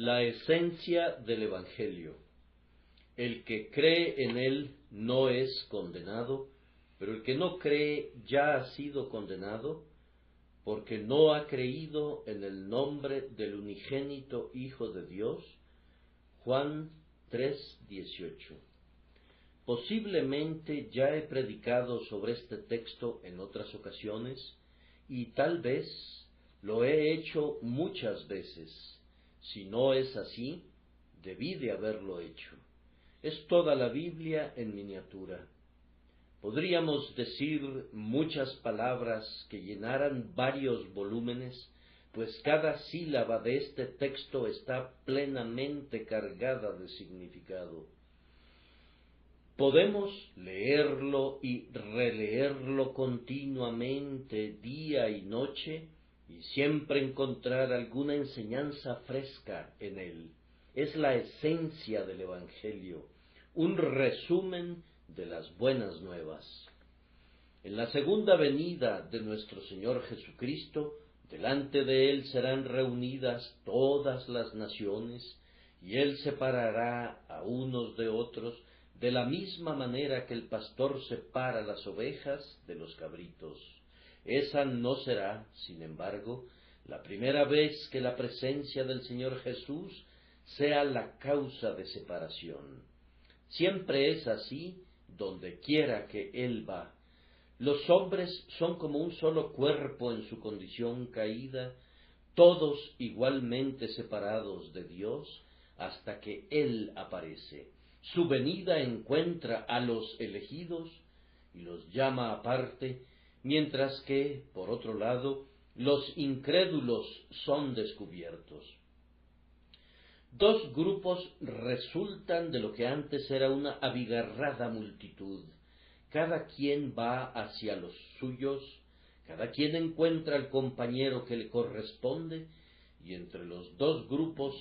La esencia del Evangelio. El que cree en él no es condenado, pero el que no cree ya ha sido condenado, porque no ha creído en el nombre del unigénito Hijo de Dios. Juan 3:18. Posiblemente ya he predicado sobre este texto en otras ocasiones, y tal vez lo he hecho muchas veces. Si no es así, debí de haberlo hecho. Es toda la Biblia en miniatura. Podríamos decir muchas palabras que llenaran varios volúmenes, pues cada sílaba de este texto está plenamente cargada de significado. Podemos leerlo y releerlo continuamente, día y noche, y siempre encontrar alguna enseñanza fresca en él. Es la esencia del Evangelio, un resumen de las buenas nuevas. En la segunda venida de nuestro Señor Jesucristo, delante de Él serán reunidas todas las naciones, y Él separará a unos de otros, de la misma manera que el pastor separa las ovejas de los cabritos. Esa no será, sin embargo, la primera vez que la presencia del Señor Jesús sea la causa de separación. Siempre es así donde quiera que Él va. Los hombres son como un solo cuerpo en su condición caída, todos igualmente separados de Dios, hasta que Él aparece. Su venida encuentra a los elegidos y los llama aparte, mientras que, por otro lado, los incrédulos son descubiertos. Dos grupos resultan de lo que antes era una abigarrada multitud. Cada quien va hacia los suyos, cada quien encuentra al compañero que le corresponde, y entre los dos grupos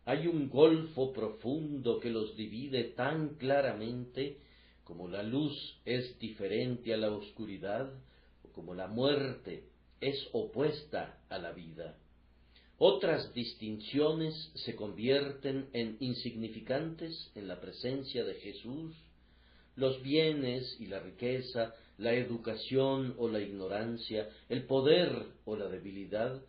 hay un golfo profundo que los divide tan claramente como la luz es diferente a la oscuridad, o como la muerte es opuesta a la vida. Otras distinciones se convierten en insignificantes en la presencia de Jesús. Los bienes y la riqueza, la educación o la ignorancia, el poder o la debilidad,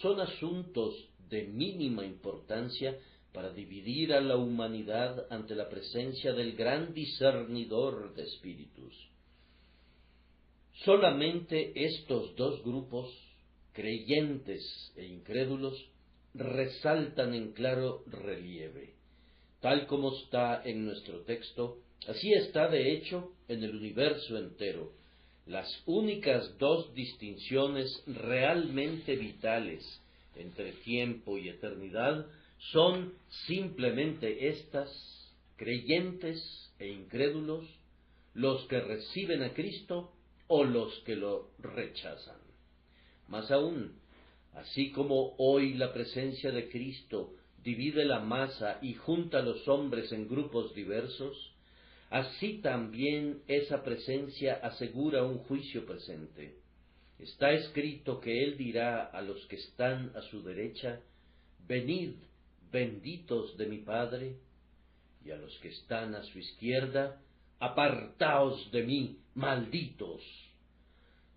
son asuntos de mínima importancia para dividir a la humanidad ante la presencia del gran discernidor de espíritus. Solamente estos dos grupos, creyentes e incrédulos, resaltan en claro relieve. Tal como está en nuestro texto, así está de hecho en el universo entero. Las únicas dos distinciones realmente vitales entre tiempo y eternidad son simplemente estas: creyentes e incrédulos, los que reciben a Cristo o los que lo rechazan. Más aún, así como hoy la presencia de Cristo divide la masa y junta a los hombres en grupos diversos, así también esa presencia asegura un juicio presente. Está escrito que Él dirá a los que están a su derecha: venid, benditos de mi Padre, y a los que están a su izquierda: apartaos de mí, malditos.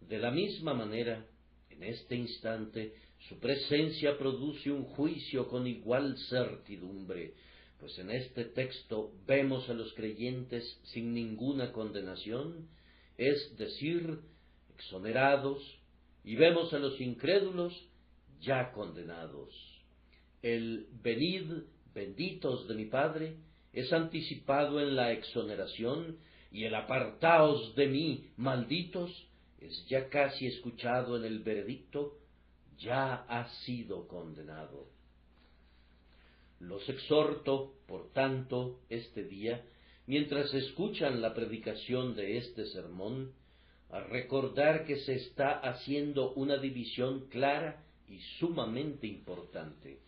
De la misma manera, en este instante, su presencia produce un juicio con igual certidumbre, pues en este texto vemos a los creyentes sin ninguna condenación, es decir, exonerados, y vemos a los incrédulos ya condenados. El venid, benditos de mi Padre, es anticipado en la exoneración, y el apartaos de mí, malditos, es ya casi escuchado en el veredicto: ya ha sido condenado. Los exhorto, por tanto, este día, mientras escuchan la predicación de este sermón, a recordar que se está haciendo una división clara y sumamente importante.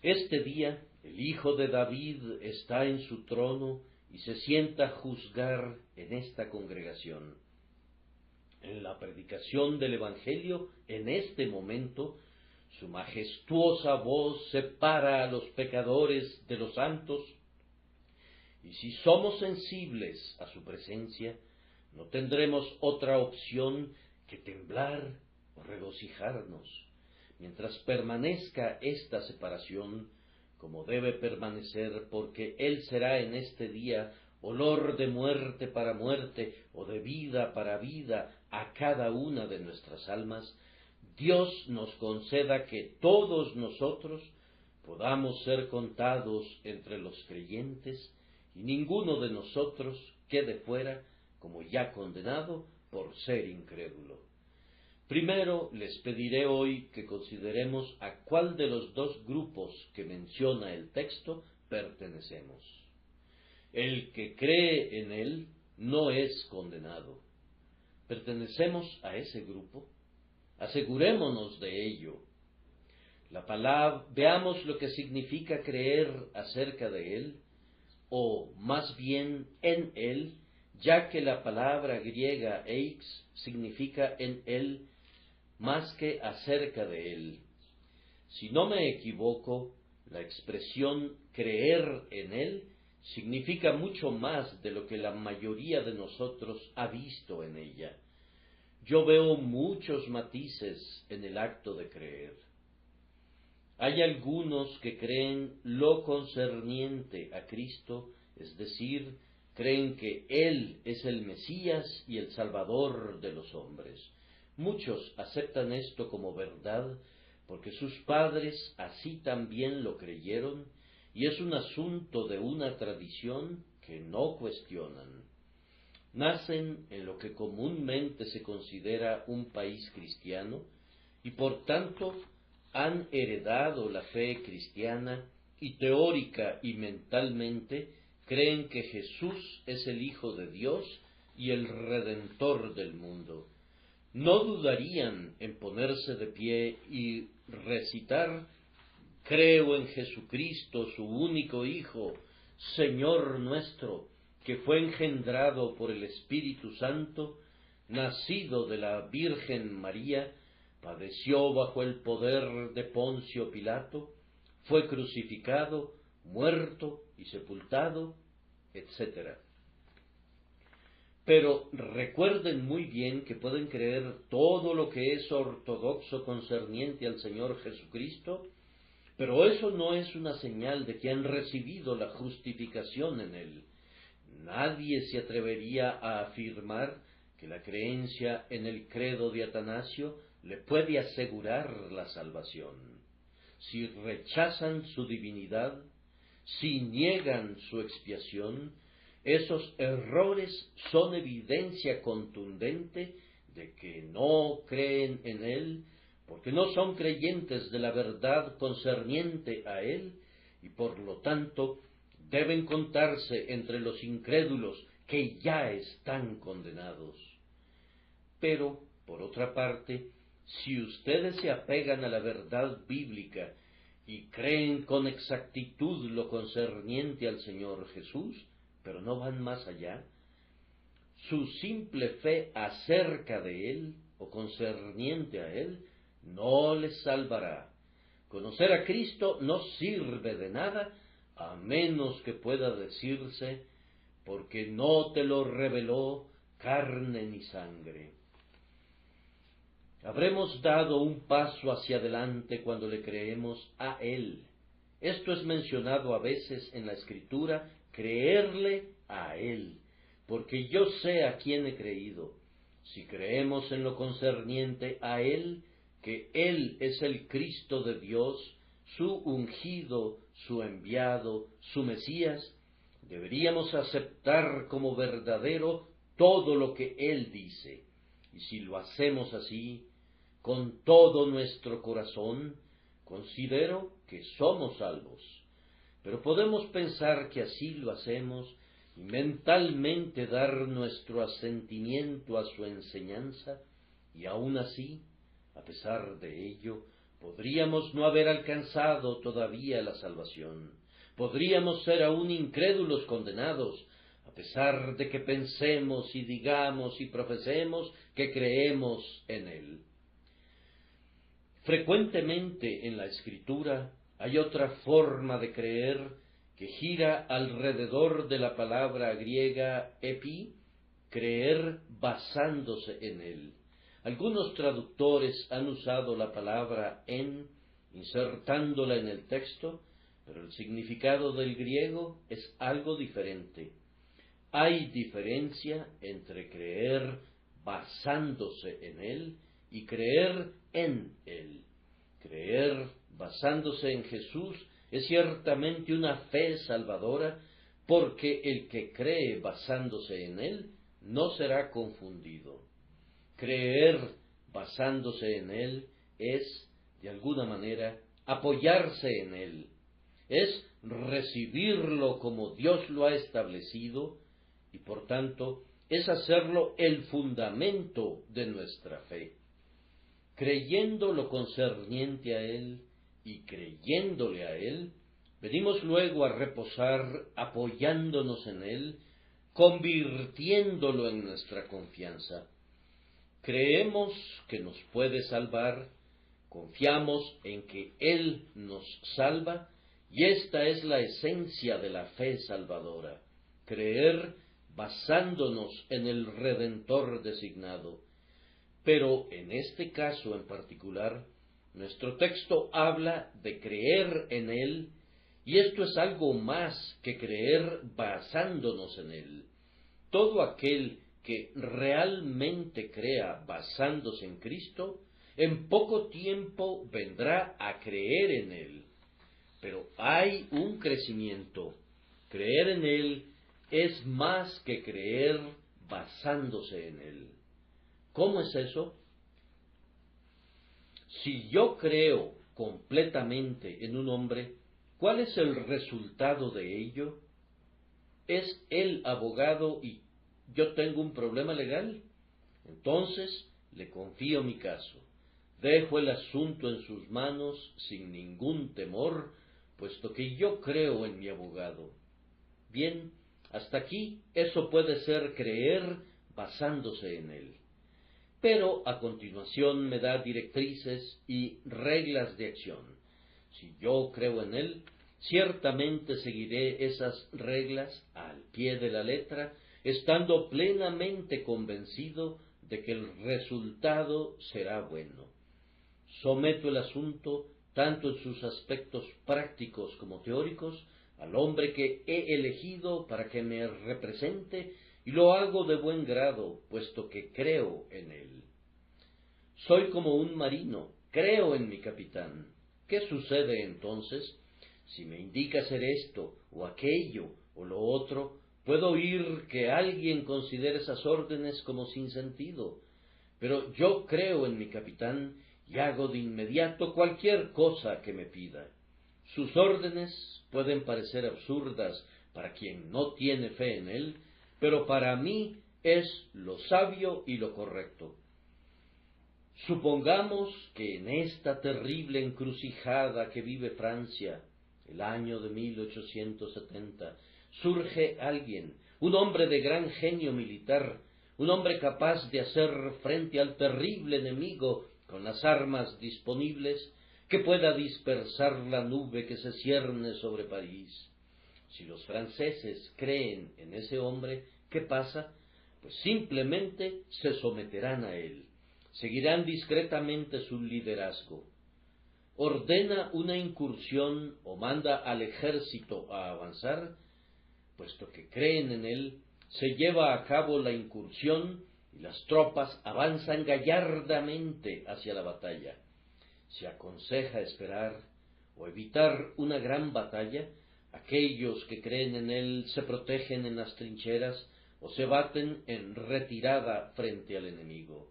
Este día, el Hijo de David está en su trono y se sienta a juzgar en esta congregación. En la predicación del Evangelio, en este momento, Su majestuosa voz separa a los pecadores de los santos, y si somos sensibles a su presencia, no tendremos otra opción que temblar o regocijarnos, mientras permanezca esta separación, como debe permanecer, porque Él será en este día olor de muerte para muerte o de vida para vida a cada una de nuestras almas. Dios nos conceda que todos nosotros podamos ser contados entre los creyentes y ninguno de nosotros quede fuera como ya condenado por ser incrédulo. Primero les pediré hoy que consideremos a cuál de los dos grupos que menciona el texto pertenecemos. El que cree en él no es condenado. ¿Pertenecemos a ese grupo? Asegurémonos de ello. Veamos lo que significa creer acerca de él, o más bien en él, ya que la palabra griega eix significa en él más que acerca de él. Si no me equivoco, la expresión creer en él significa mucho más de lo que la mayoría de nosotros ha visto en ella. Yo veo muchos matices en el acto de creer. Hay algunos que creen lo concerniente a Cristo, es decir, creen que Él es el Mesías y el Salvador de los hombres. Muchos aceptan esto como verdad porque sus padres así también lo creyeron, y es un asunto de una tradición que no cuestionan. Nacen en lo que comúnmente se considera un país cristiano, y por tanto han heredado la fe cristiana, y teórica y mentalmente creen que Jesús es el Hijo de Dios y el Redentor del mundo. No dudarían en ponerse de pie y recitar: creo en Jesucristo, su único Hijo, Señor nuestro, que fue engendrado por el Espíritu Santo, nacido de la Virgen María, padeció bajo el poder de Poncio Pilato, fue crucificado, muerto y sepultado, etc. Pero recuerden muy bien que pueden creer todo lo que es ortodoxo concerniente al Señor Jesucristo, pero eso no es una señal de que han recibido la justificación en Él. Nadie se atrevería a afirmar que la creencia en el credo de Atanasio le puede asegurar la salvación. Si rechazan su divinidad, si niegan su expiación, esos errores son evidencia contundente de que no creen en Él, porque no son creyentes de la verdad concerniente a Él, y por lo tanto deben contarse entre los incrédulos que ya están condenados. Pero, por otra parte, si ustedes se apegan a la verdad bíblica y creen con exactitud lo concerniente al Señor Jesús, pero no van más allá, su simple fe acerca de Él o concerniente a Él no les salvará. Conocer a Cristo no sirve de nada a menos que pueda decirse: porque no te lo reveló carne ni sangre. Habremos dado un paso hacia adelante cuando le creemos a Él. Esto es mencionado a veces en la Escritura: creerle a Él, porque yo sé a quién he creído. Si creemos en lo concerniente a Él, que Él es el Cristo de Dios, su ungido, su enviado, su Mesías, deberíamos aceptar como verdadero todo lo que Él dice. Y si lo hacemos así, con todo nuestro corazón, considero que somos salvos. Pero podemos pensar que así lo hacemos y mentalmente dar nuestro asentimiento a su enseñanza, y aún así, a pesar de ello, podríamos no haber alcanzado todavía la salvación. Podríamos ser aún incrédulos condenados, a pesar de que pensemos y digamos y profesemos que creemos en Él. Frecuentemente en la Escritura hay otra forma de creer que gira alrededor de la palabra griega epi, creer basándose en él. Algunos traductores han usado la palabra en, insertándola en el texto, pero el significado del griego es algo diferente. Hay diferencia entre creer basándose en él y creer en él. Creer basándose en Jesús es ciertamente una fe salvadora, porque el que cree basándose en él no será confundido. Creer basándose en él es, de alguna manera, apoyarse en él, es recibirlo como Dios lo ha establecido y, por tanto, es hacerlo el fundamento de nuestra fe. Creyendo lo concerniente a él y creyéndole a él, venimos luego a reposar apoyándonos en él, convirtiéndolo en nuestra confianza. Creemos que nos puede salvar, confiamos en que él nos salva, y esta es la esencia de la fe salvadora, creer basándonos en el Redentor designado. Pero en este caso en particular, nuestro texto habla de creer en él, y esto es algo más que creer basándonos en él. Todo aquel que realmente crea basándose en Cristo, en poco tiempo vendrá a creer en él. Pero hay un crecimiento. Creer en él es más que creer basándose en él. ¿Cómo es eso? Si yo creo completamente en un hombre, ¿cuál es el resultado de ello? ¿Es él abogado y yo tengo un problema legal? Entonces le confío mi caso. Dejo el asunto en sus manos sin ningún temor, puesto que yo creo en mi abogado. Bien, hasta aquí eso puede ser creer basándose en él. Pero a continuación me da directrices y reglas de acción. Si yo creo en él, ciertamente seguiré esas reglas al pie de la letra, estando plenamente convencido de que el resultado será bueno. Someto el asunto, tanto en sus aspectos prácticos como teóricos, al hombre que he elegido para que me represente, y lo hago de buen grado, puesto que creo en él. Soy como un marino, creo en mi capitán. ¿Qué sucede entonces? Si me indica hacer esto, o aquello, o lo otro, puedo oír que alguien considere esas órdenes como sin sentido. Pero yo creo en mi capitán y hago de inmediato cualquier cosa que me pida. Sus órdenes pueden parecer absurdas para quien no tiene fe en él, pero para mí es lo sabio y lo correcto. Supongamos que en esta terrible encrucijada que vive Francia, el año de 1870, surge alguien, un hombre de gran genio militar, un hombre capaz de hacer frente al terrible enemigo con las armas disponibles, que pueda dispersar la nube que se cierne sobre París. Si los franceses creen en ese hombre, ¿qué pasa? Pues simplemente se someterán a él, seguirán discretamente su liderazgo. Ordena una incursión o manda al ejército a avanzar, puesto que creen en él, se lleva a cabo la incursión y las tropas avanzan gallardamente hacia la batalla. Se aconseja esperar o evitar una gran batalla. Aquellos que creen en él se protegen en las trincheras o se baten en retirada frente al enemigo.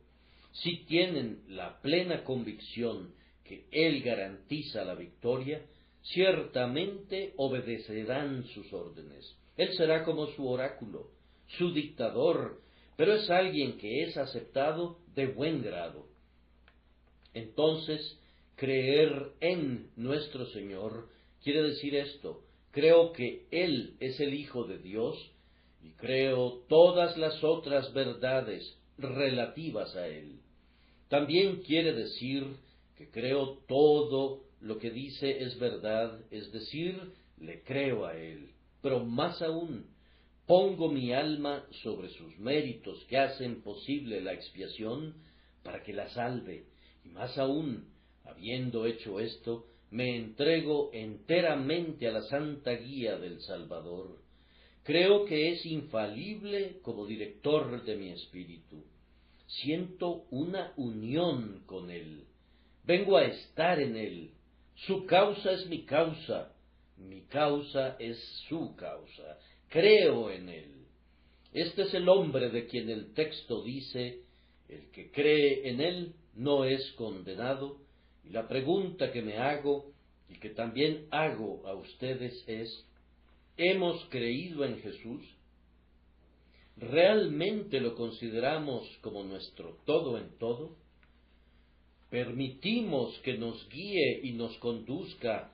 Si tienen la plena convicción que él garantiza la victoria, ciertamente obedecerán sus órdenes. Él será como su oráculo, su dictador, pero es alguien que es aceptado de buen grado. Entonces, creer en nuestro Señor quiere decir esto: creo que Él es el Hijo de Dios y creo todas las otras verdades relativas a Él. También quiere decir que creo todo lo que dice es verdad, es decir, le creo a Él. Pero más aún, pongo mi alma sobre sus méritos que hacen posible la expiación para que la salve. Y más aún, habiendo hecho esto, me entrego enteramente a la santa guía del Salvador. Creo que es infalible como director de mi espíritu. Siento una unión con Él. Vengo a estar en Él. Su causa es mi causa es su causa. Creo en Él. Este es el hombre de quien el texto dice, el que cree en Él no es condenado. Y la pregunta que me hago y que también hago a ustedes es, ¿hemos creído en Jesús? ¿Realmente lo consideramos como nuestro todo en todo? ¿Permitimos que nos guíe y nos conduzca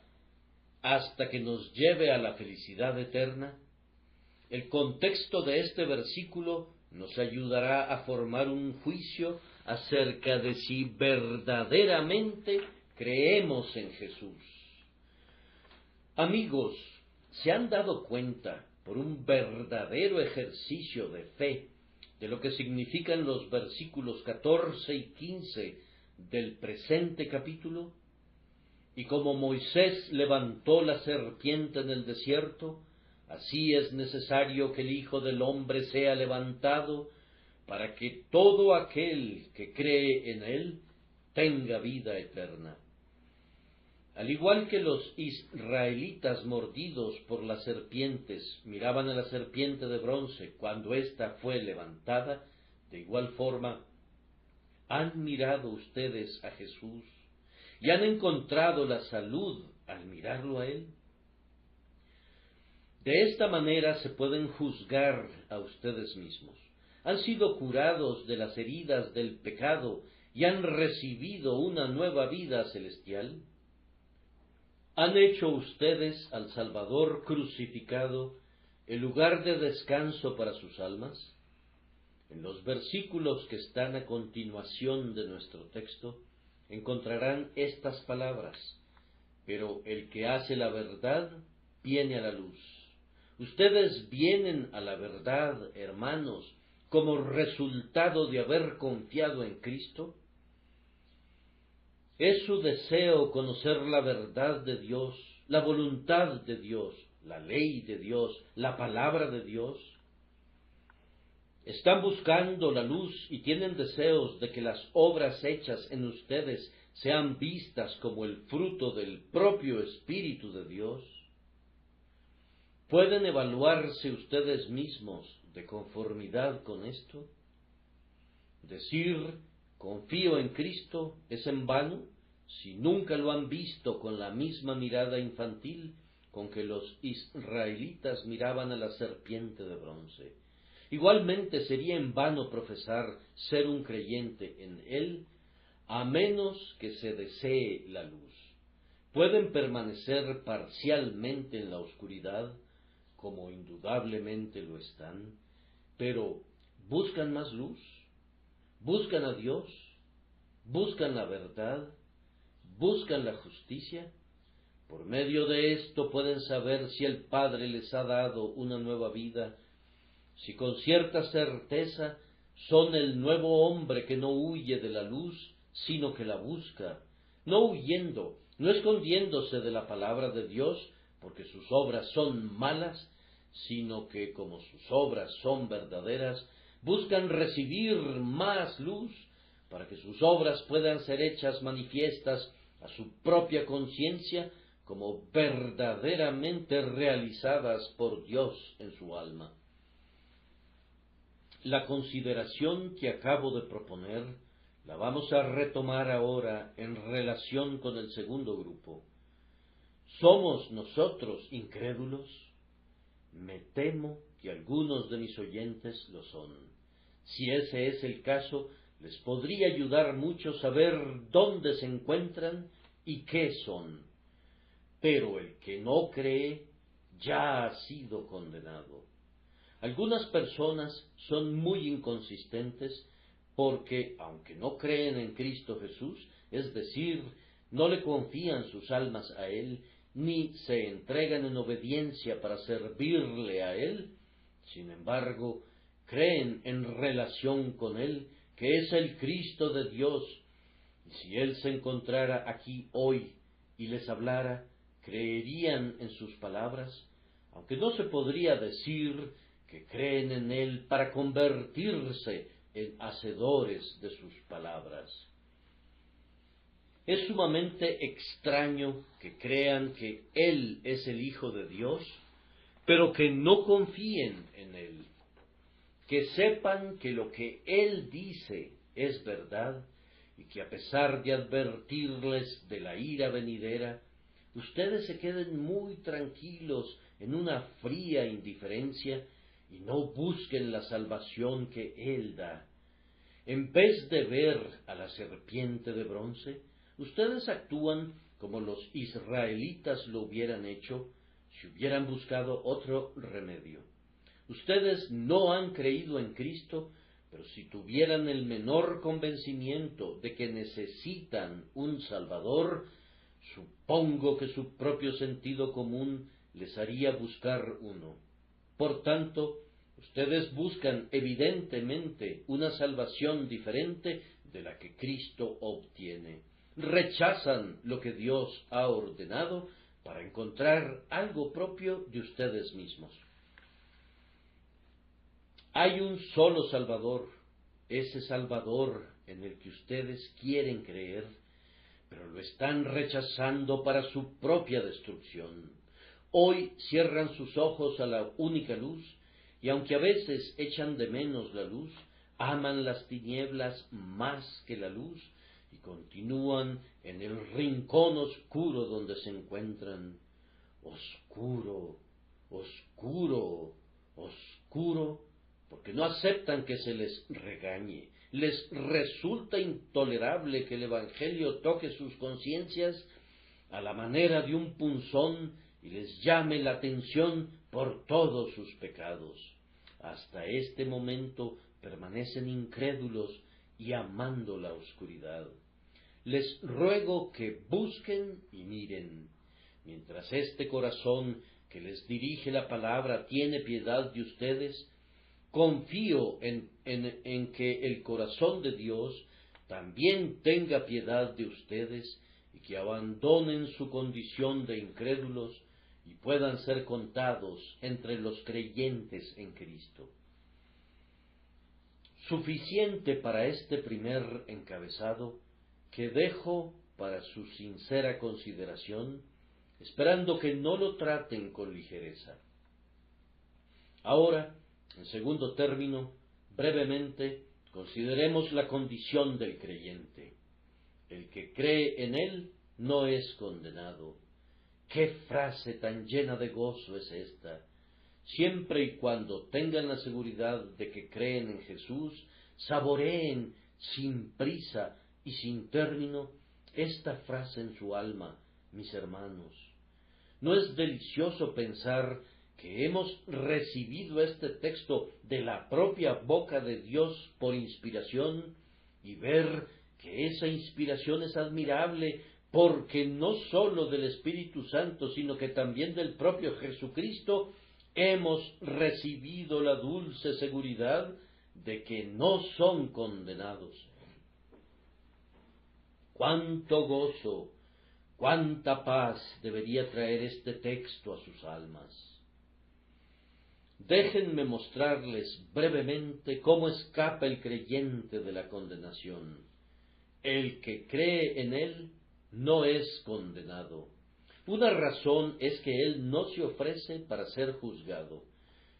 hasta que nos lleve a la felicidad eterna? El contexto de este versículo nos ayudará a formar un juicio acerca de si verdaderamente creemos en Jesús. Amigos, ¿se han dado cuenta, por un verdadero ejercicio de fe, de lo que significan los versículos 14 y 15 del presente capítulo? Y como Moisés levantó la serpiente en el desierto, así es necesario que el Hijo del Hombre sea levantado, para que todo aquel que cree en él tenga vida eterna. Al igual que los israelitas mordidos por las serpientes miraban a la serpiente de bronce cuando ésta fue levantada, de igual forma, ¿han mirado ustedes a Jesús y han encontrado la salud al mirarlo a Él? De esta manera se pueden juzgar a ustedes mismos. Han sido curados de las heridas del pecado y han recibido una nueva vida celestial. ¿Han hecho ustedes al Salvador crucificado el lugar de descanso para sus almas? En los versículos que están a continuación de nuestro texto encontrarán estas palabras: pero el que hace la verdad viene a la luz. Ustedes vienen a la verdad, hermanos, como resultado de haber confiado en Cristo. Es su deseo conocer la verdad de Dios, la voluntad de Dios, la ley de Dios, la palabra de Dios. Están buscando la luz y tienen deseos de que las obras hechas en ustedes sean vistas como el fruto del propio Espíritu de Dios. ¿Pueden evaluarse ustedes mismos de conformidad con esto? Decir confío en Cristo es en vano si nunca lo han visto con la misma mirada infantil con que los israelitas miraban a la serpiente de bronce. Igualmente sería en vano profesar ser un creyente en Él, a menos que se desee la luz. Pueden permanecer parcialmente en la oscuridad, como indudablemente lo están, pero ¿buscan más luz? ¿Buscan a Dios? ¿Buscan la verdad? ¿Buscan la justicia? Por medio de esto pueden saber si el Padre les ha dado una nueva vida, si con cierta certeza son el nuevo hombre que no huye de la luz, sino que la busca, no huyendo, no escondiéndose de la palabra de Dios, porque sus obras son malas, sino que como sus obras son verdaderas, buscan recibir más luz, para que sus obras puedan ser hechas manifiestas a su propia conciencia como verdaderamente realizadas por Dios en su alma. La consideración que acabo de proponer la vamos a retomar ahora en relación con el segundo grupo. ¿Somos nosotros incrédulos? Me temo que algunos de mis oyentes lo son. Si ese es el caso, les podría ayudar mucho saber dónde se encuentran y qué son. Pero el que no cree ya ha sido condenado. Algunas personas son muy inconsistentes porque, aunque no creen en Cristo Jesús, es decir, no le confían sus almas a Él, ni se entregan en obediencia para servirle a Él, sin embargo, creen en relación con Él, que es el Cristo de Dios, y si Él se encontrara aquí hoy y les hablara, creerían en sus palabras, aunque no se podría decir que creen en Él para convertirse en hacedores de sus palabras. Es sumamente extraño que crean que Él es el Hijo de Dios, pero que no confíen en Él, que sepan que lo que Él dice es verdad, y que a pesar de advertirles de la ira venidera, ustedes se queden muy tranquilos en una fría indiferencia y no busquen la salvación que Él da. En vez de ver a la serpiente de bronce, ustedes actúan como los israelitas lo hubieran hecho si hubieran buscado otro remedio. Ustedes no han creído en Cristo, pero si tuvieran el menor convencimiento de que necesitan un Salvador, supongo que su propio sentido común les haría buscar uno. Por tanto, ustedes buscan evidentemente una salvación diferente de la que Cristo obtiene. Rechazan lo que Dios ha ordenado para encontrar algo propio de ustedes mismos. Hay un solo Salvador, ese Salvador en el que ustedes quieren creer, pero lo están rechazando para su propia destrucción. Hoy cierran sus ojos a la única luz, y aunque a veces echan de menos la luz, aman las tinieblas más que la luz, y continúan en el rincón oscuro donde se encuentran. Oscuro, oscuro, oscuro, porque no aceptan que se les regañe. Les resulta intolerable que el Evangelio toque sus conciencias a la manera de un punzón y les llame la atención por todos sus pecados. Hasta este momento permanecen incrédulos y amando la oscuridad. Les ruego que busquen y miren. Mientras este corazón que les dirige la palabra tiene piedad de ustedes, confío en que el corazón de Dios también tenga piedad de ustedes y que abandonen su condición de incrédulos y puedan ser contados entre los creyentes en Cristo. Suficiente para este primer encabezado, que dejo para su sincera consideración, esperando que no lo traten con ligereza. Ahora, en segundo término, brevemente, consideremos la condición del creyente. El que cree en Él no es condenado. ¡Qué frase tan llena de gozo es esta! Siempre y cuando tengan la seguridad de que creen en Jesús, saboreen sin prisa y sin término esta frase en su alma, mis hermanos. ¿No es delicioso pensar que hemos recibido este texto de la propia boca de Dios por inspiración y ver que esa inspiración es admirable porque no sólo del Espíritu Santo, sino que también del propio Jesucristo hemos recibido la dulce seguridad de que no son condenados? ¡Cuánto gozo, cuánta paz debería traer este texto a sus almas! Déjenme mostrarles brevemente cómo escapa el creyente de la condenación. El que cree en Él no es condenado. Una razón es que Él no se ofrece para ser juzgado.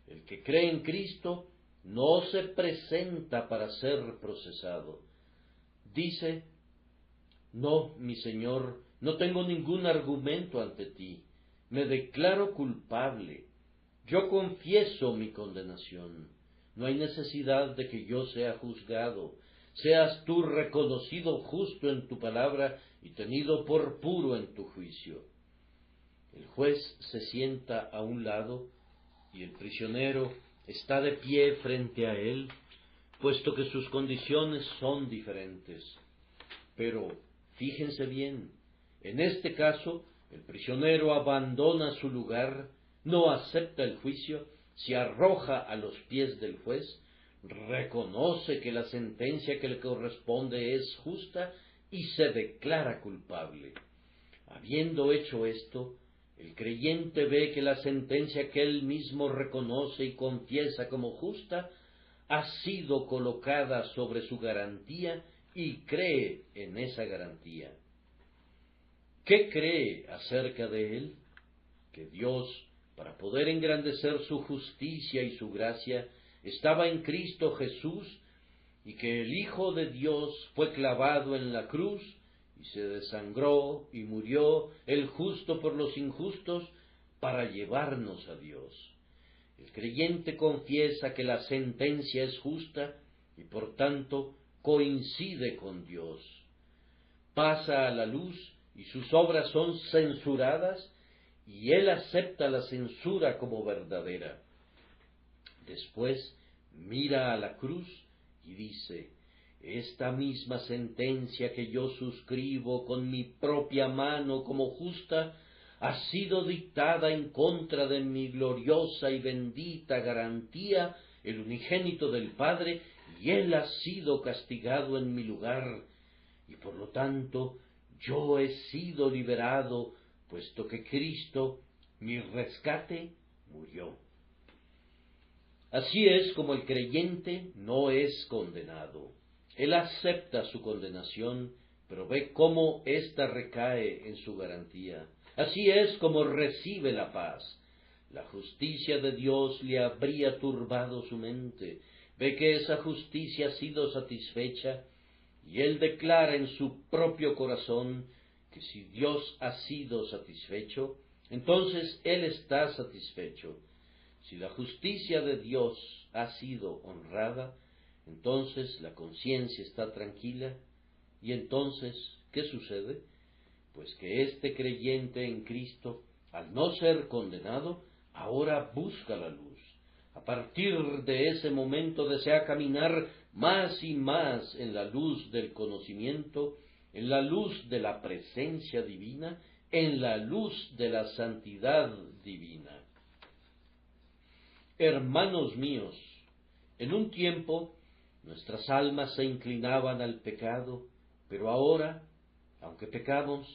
El que cree en Cristo no se presenta para ser procesado. Dice: no, mi Señor, no tengo ningún argumento ante ti. Me declaro culpable. Yo confieso mi condenación. No hay necesidad de que yo sea juzgado. Seas tú reconocido justo en tu palabra y tenido por puro en tu juicio. El juez se sienta a un lado y el prisionero está de pie frente a él, puesto que sus condiciones son diferentes. Pero Fíjense bien, en este caso, el prisionero abandona su lugar, no acepta el juicio, se arroja a los pies del juez, reconoce que la sentencia que le corresponde es justa y se declara culpable. Habiendo hecho esto, el creyente ve que la sentencia que él mismo reconoce y confiesa como justa ha sido colocada sobre su garantía y cree en esa garantía. ¿Qué cree acerca de él? Que Dios, para poder engrandecer su justicia y su gracia, estaba en Cristo Jesús, y que el Hijo de Dios fue clavado en la cruz, y se desangró y murió el justo por los injustos, para llevarnos a Dios. El creyente confiesa que la sentencia es justa, y por tanto coincide con Dios. Pasa a la luz, y sus obras son censuradas, y él acepta la censura como verdadera. Después mira a la cruz y dice: esta misma sentencia que yo suscribo con mi propia mano como justa, ha sido dictada en contra de mi gloriosa y bendita garantía, el unigénito del Padre, y él ha sido castigado en mi lugar, y por lo tanto yo he sido liberado, puesto que Cristo, mi rescate, murió. Así es como el creyente no es condenado. Él acepta su condenación, pero ve cómo ésta recae en su garantía. Así es como recibe la paz. La justicia de Dios le habría turbado su mente. Ve que esa justicia ha sido satisfecha, y él declara en su propio corazón que si Dios ha sido satisfecho, entonces él está satisfecho. Si la justicia de Dios ha sido honrada, entonces la conciencia está tranquila. Y entonces, ¿qué sucede? Pues que este creyente en Cristo, al no ser condenado, ahora busca la luz. A partir de ese momento desea caminar más y más en la luz del conocimiento, en la luz de la presencia divina, en la luz de la santidad divina. Hermanos míos, en un tiempo nuestras almas se inclinaban al pecado, pero ahora, aunque pecamos,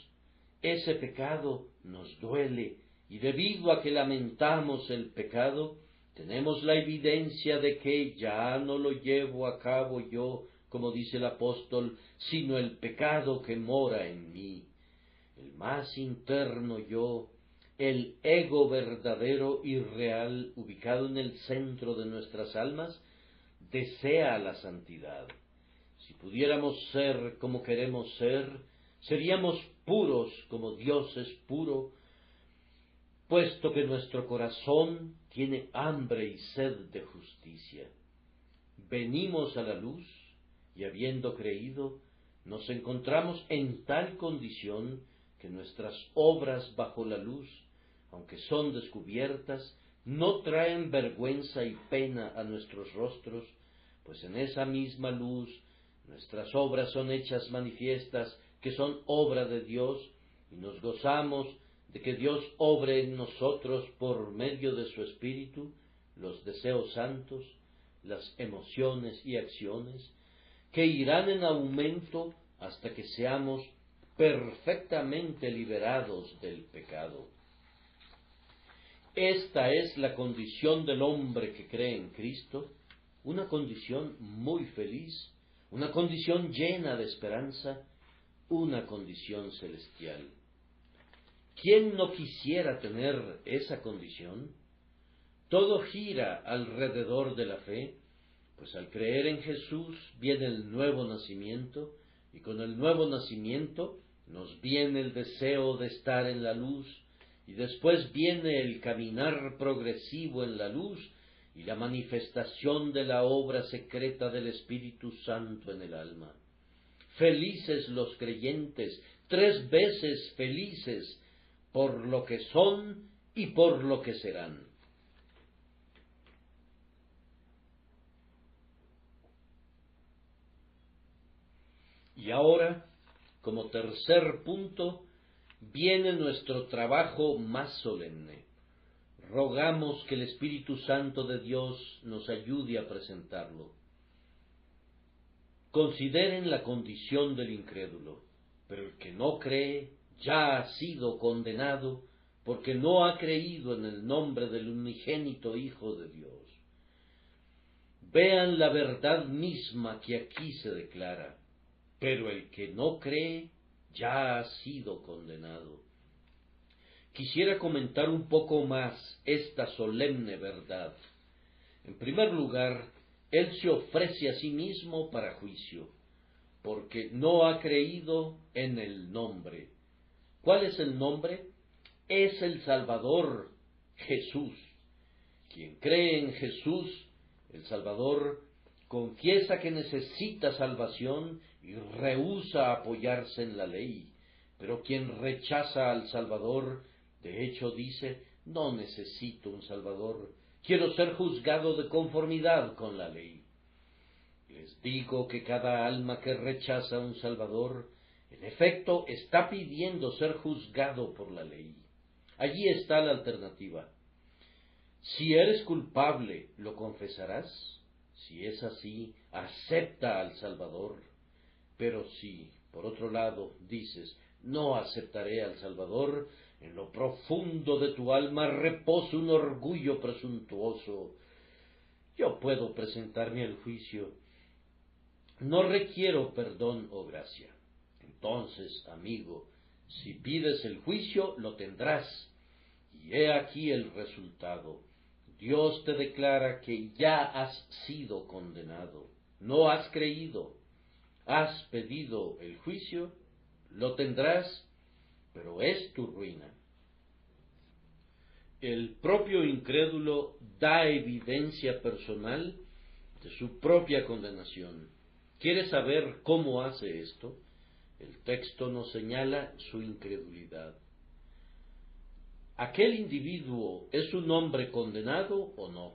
ese pecado nos duele, y debido a que lamentamos el pecado, tenemos la evidencia de que ya no lo llevo a cabo yo, como dice el apóstol, sino el pecado que mora en mí. El más interno yo, el ego verdadero y real, ubicado en el centro de nuestras almas, desea la santidad. Si pudiéramos ser como queremos ser, seríamos puros como Dios es puro, puesto que nuestro corazón tiene hambre y sed de justicia. Venimos a la luz, y habiendo creído, nos encontramos en tal condición que nuestras obras bajo la luz, aunque son descubiertas, no traen vergüenza y pena a nuestros rostros, pues en esa misma luz nuestras obras son hechas manifiestas, que son obra de Dios, y nos gozamos de que Dios obre en nosotros por medio de su Espíritu los deseos santos, las emociones y acciones, que irán en aumento hasta que seamos perfectamente liberados del pecado. Esta es la condición del hombre que cree en Cristo, una condición muy feliz, una condición llena de esperanza, una condición celestial. ¿Quién no quisiera tener esa condición? Todo gira alrededor de la fe, pues al creer en Jesús viene el nuevo nacimiento, y con el nuevo nacimiento nos viene el deseo de estar en la luz, y después viene el caminar progresivo en la luz y la manifestación de la obra secreta del Espíritu Santo en el alma. Felices los creyentes, 3 veces felices, por lo que son y por lo que serán. Y ahora, como tercer punto, viene nuestro trabajo más solemne. Rogamos que el Espíritu Santo de Dios nos ayude a presentarlo. Consideren la condición del incrédulo, pero el que no cree ya ha sido condenado porque no ha creído en el nombre del unigénito Hijo de Dios. Vean la verdad misma que aquí se declara, pero el que no cree ya ha sido condenado. Quisiera comentar un poco más esta solemne verdad. En primer lugar, Él se ofrece a sí mismo para juicio, porque no ha creído en el nombre. ¿Cuál es el nombre? Es el Salvador, Jesús. Quien cree en Jesús, el Salvador, confiesa que necesita salvación y rehúsa apoyarse en la ley. Pero quien rechaza al Salvador, de hecho dice, no necesito un Salvador, quiero ser juzgado de conformidad con la ley. Les digo que cada alma que rechaza un Salvador, en efecto, está pidiendo ser juzgado por la ley. Allí está la alternativa. Si eres culpable, ¿lo confesarás? Si es así, acepta al Salvador. Pero si, por otro lado, dices, no aceptaré al Salvador, en lo profundo de tu alma reposa un orgullo presuntuoso. Yo puedo presentarme al juicio. No requiero perdón o gracia. Entonces, amigo, si pides el juicio, lo tendrás. Y he aquí el resultado. Dios te declara que ya has sido condenado. No has creído. Has pedido el juicio, lo tendrás, pero es tu ruina. El propio incrédulo da evidencia personal de su propia condenación. ¿Quieres saber cómo hace esto? El texto nos señala su incredulidad. ¿Aquel individuo es un hombre condenado o no?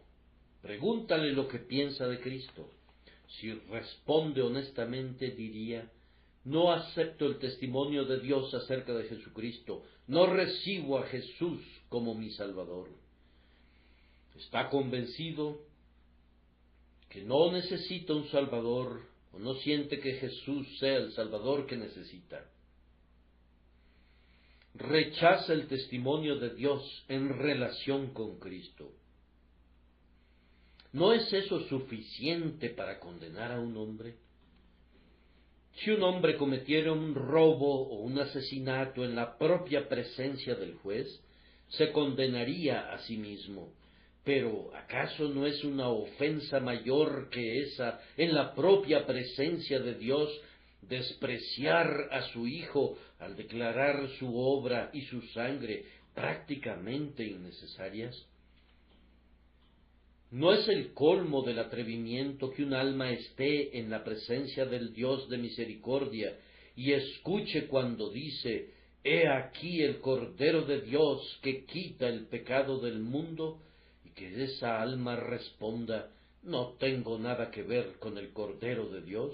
Pregúntale lo que piensa de Cristo. Si responde honestamente, diría, no acepto el testimonio de Dios acerca de Jesucristo, no recibo a Jesús como mi Salvador. Está convencido que no necesita un Salvador o no siente que Jesús sea el Salvador que necesita. Rechaza el testimonio de Dios en relación con Cristo. ¿No es eso suficiente para condenar a un hombre? Si un hombre cometiera un robo o un asesinato en la propia presencia del juez, se condenaría a sí mismo. Pero ¿acaso no es una ofensa mayor que esa en la propia presencia de Dios despreciar a su Hijo al declarar su obra y su sangre prácticamente innecesarias? ¿No es el colmo del atrevimiento que un alma esté en la presencia del Dios de misericordia y escuche cuando dice, «He aquí el Cordero de Dios que quita el pecado del mundo», y que esa alma responda, «No tengo nada que ver con el Cordero de Dios»?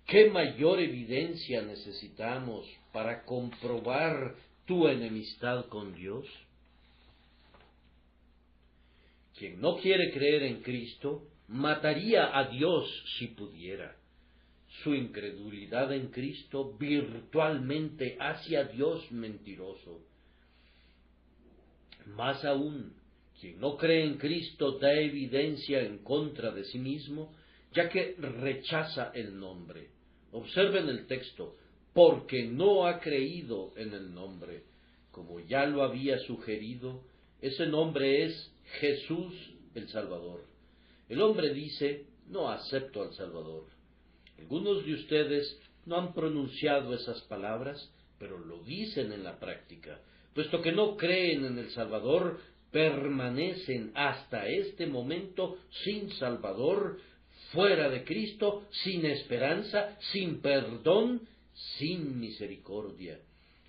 ¿Qué mayor evidencia necesitamos para comprobar tu enemistad con Dios? Quien no quiere creer en Cristo, mataría a Dios si pudiera. Su incredulidad en Cristo virtualmente hace a Dios mentiroso. Más aún, quien no cree en Cristo da evidencia en contra de sí mismo, ya que rechaza el nombre. Observen el texto, porque no ha creído en el nombre. Como ya lo había sugerido, ese nombre es Jesús el Salvador. El hombre dice, no acepto al Salvador. Algunos de ustedes no han pronunciado esas palabras, pero lo dicen en la práctica. Puesto que no creen en el Salvador, permanecen hasta este momento sin Salvador, fuera de Cristo, sin esperanza, sin perdón, sin misericordia.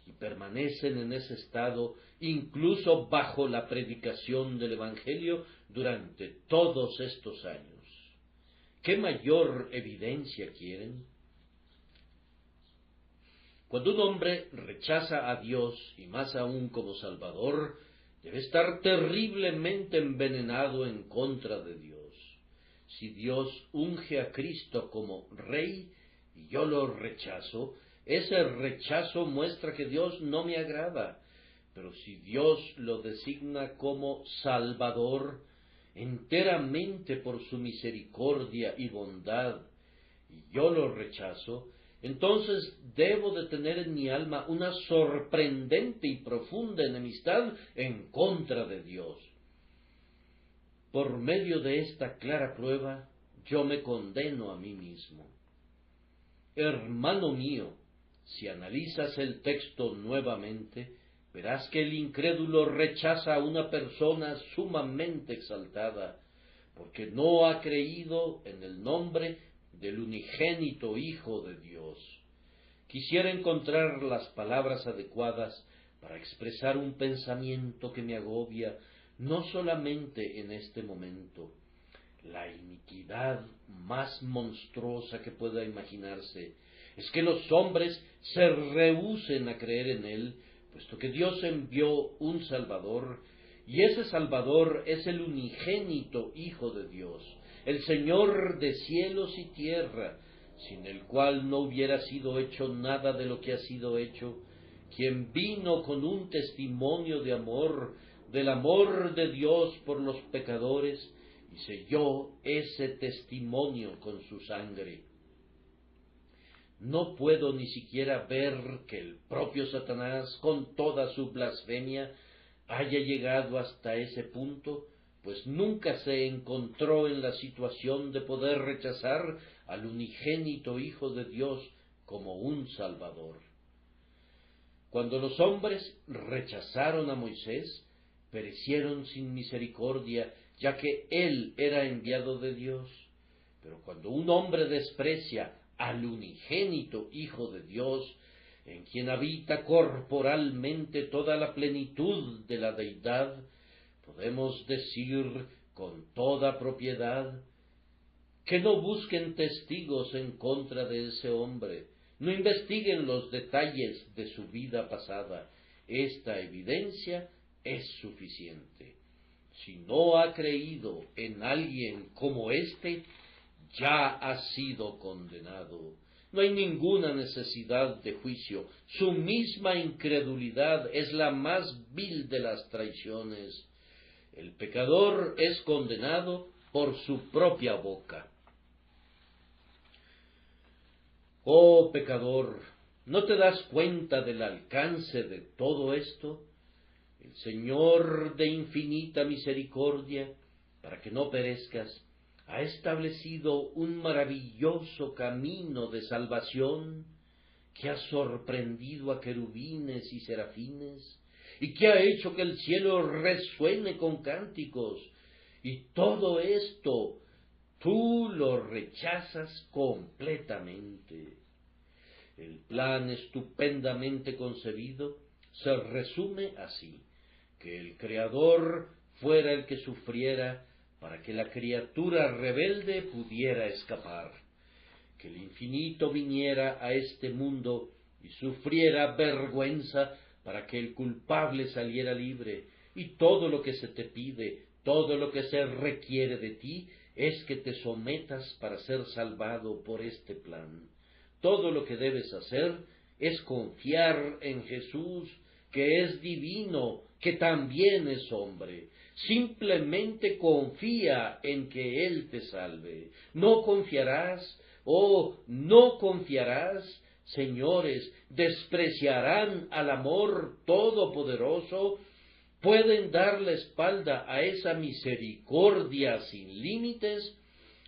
Y permanecen en ese estado incluso bajo la predicación del Evangelio durante todos estos años. ¿Qué mayor evidencia quieren? Cuando un hombre rechaza a Dios, y más aún como Salvador, debe estar terriblemente envenenado en contra de Dios. Si Dios unge a Cristo como Rey, y yo lo rechazo, ese rechazo muestra que Dios no me agrada. Pero si Dios lo designa como Salvador, enteramente por su misericordia y bondad, y yo lo rechazo, entonces debo de tener en mi alma una sorprendente y profunda enemistad en contra de Dios. Por medio de esta clara prueba, yo me condeno a mí mismo. Hermano mío, si analizas el texto nuevamente, verás que el incrédulo rechaza a una persona sumamente exaltada, porque no ha creído en el nombre del unigénito Hijo de Dios. Quisiera encontrar las palabras adecuadas para expresar un pensamiento que me agobia, no solamente en este momento. La iniquidad más monstruosa que pueda imaginarse es que los hombres se rehúsen a creer en Él, puesto que Dios envió un Salvador, y ese Salvador es el unigénito Hijo de Dios, el Señor de cielos y tierra, sin el cual no hubiera sido hecho nada de lo que ha sido hecho, quien vino con un testimonio de amor, del amor de Dios por los pecadores, y selló ese testimonio con su sangre. No puedo ni siquiera ver que el propio Satanás, con toda su blasfemia, haya llegado hasta ese punto, pues nunca se encontró en la situación de poder rechazar al unigénito Hijo de Dios como un Salvador. Cuando los hombres rechazaron a Moisés, perecieron sin misericordia, ya que él era enviado de Dios. Pero cuando un hombre desprecia al unigénito Hijo de Dios, en quien habita corporalmente toda la plenitud de la deidad, podemos decir con toda propiedad que no busquen testigos en contra de ese hombre, no investiguen los detalles de su vida pasada. Esta evidencia es suficiente. Si no ha creído en alguien como éste, ya ha sido condenado. No hay ninguna necesidad de juicio. Su misma incredulidad es la más vil de las traiciones. El pecador es condenado por su propia boca. Oh pecador, ¿no te das cuenta del alcance de todo esto? El Señor de infinita misericordia, para que no perezcas, ha establecido un maravilloso camino de salvación que ha sorprendido a querubines y serafines y que ha hecho que el cielo resuene con cánticos. Y todo esto tú lo rechazas completamente. El plan estupendamente concebido se resume así: que el Creador fuera el que sufriera para que la criatura rebelde pudiera escapar, que el infinito viniera a este mundo y sufriera vergüenza para que el culpable saliera libre, y todo lo que se te pide, todo lo que se requiere de ti, es que te sometas para ser salvado por este plan. Todo lo que debes hacer es confiar en Jesús, que es divino, que también es hombre. Simplemente confía en que Él te salve. No confiarás, no confiarás, señores, despreciarán al amor todopoderoso, pueden dar la espalda a esa misericordia sin límites.